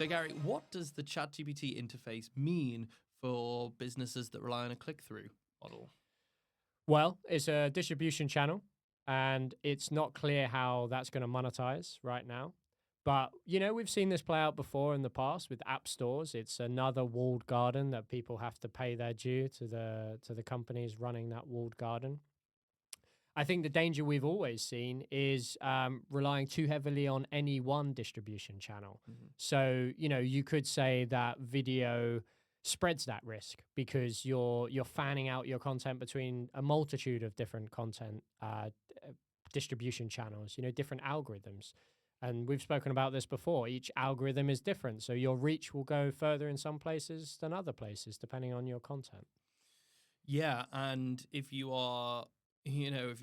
So, Gary, what does the ChatGPT interface mean for businesses that rely on a click-through model? Well, it's a distribution channel, and it's not clear how that's going to monetize right now. But we've seen this play out before in the past with app stores. It's another walled garden that people have to pay their due to the companies running that walled garden. I think the danger we've always seen is relying too heavily on any one distribution channel. Mhm. So, you could say that video spreads that risk because you're fanning out your content between a multitude of different content distribution channels, different algorithms. And we've spoken about this before. Each algorithm is different. So your reach will go further in some places than other places, depending on your content. Yeah, and if you are, if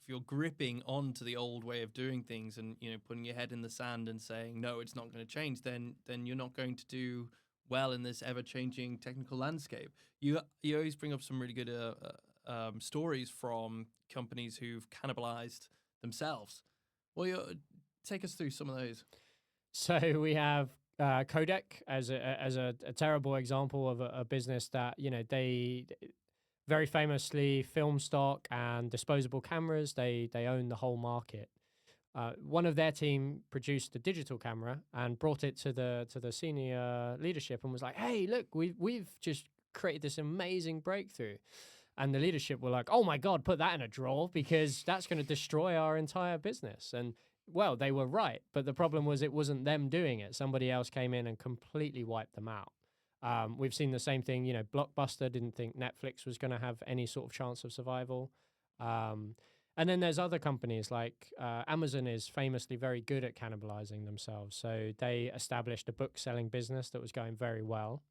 you're gripping onto the old way of doing things and putting your head in the sand and saying no, it's not going to change, then you're not going to do well in this ever changing technical landscape. You always bring up some really good stories from companies who've cannibalized themselves. Well, take us through some of those. So we have Codec as a terrible example of a business that they very famously film stock and disposable cameras. They own the whole market. One of their team produced a digital camera and brought it to the senior leadership and was like, "Hey, look, we've just created this amazing breakthrough." And the leadership were like, "Oh my God, put that in a drawer because that's going to destroy our entire business." And well, they were right, but the problem was it wasn't them doing it. Somebody else came in and completely wiped them out. We've seen the same thing. Blockbuster didn't think Netflix was going to have any sort of chance of survival. Um, and then there's other companies like Amazon is famously very good at cannibalizing themselves. So they established a book selling business that was going very well.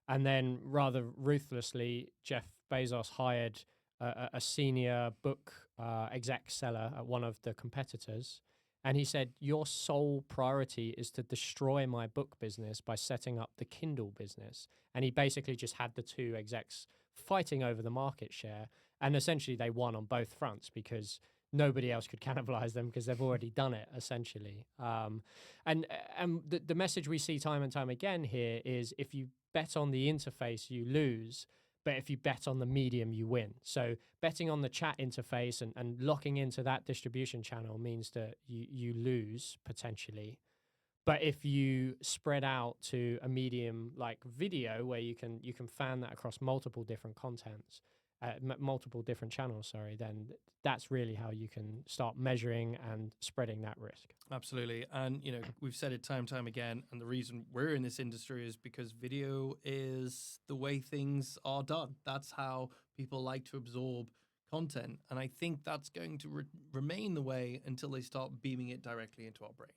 And then rather ruthlessly, Jeff Bezos hired a senior book exec seller at one of the competitors. And he said, "Your sole priority is to destroy my book business by setting up the Kindle business." And he basically just had the two execs fighting over the market share. And essentially, they won on both fronts because nobody else could cannibalize them because they've already done it, essentially. And the message we see time and time again here is if you bet on the interface, you lose. But if you bet on the medium, you win. So betting on the chat interface and locking into that distribution channel means that you lose potentially. But if you spread out to a medium like video, where you can fan that across multiple different contents, multiple different channels, sorry, then that's really how you can start measuring and spreading that risk. Absolutely. And, we've said it time and time again. And the reason we're in this industry is because video is the way things are done. That's how people like to absorb content. And I think that's going to remain the way until they start beaming it directly into our brains.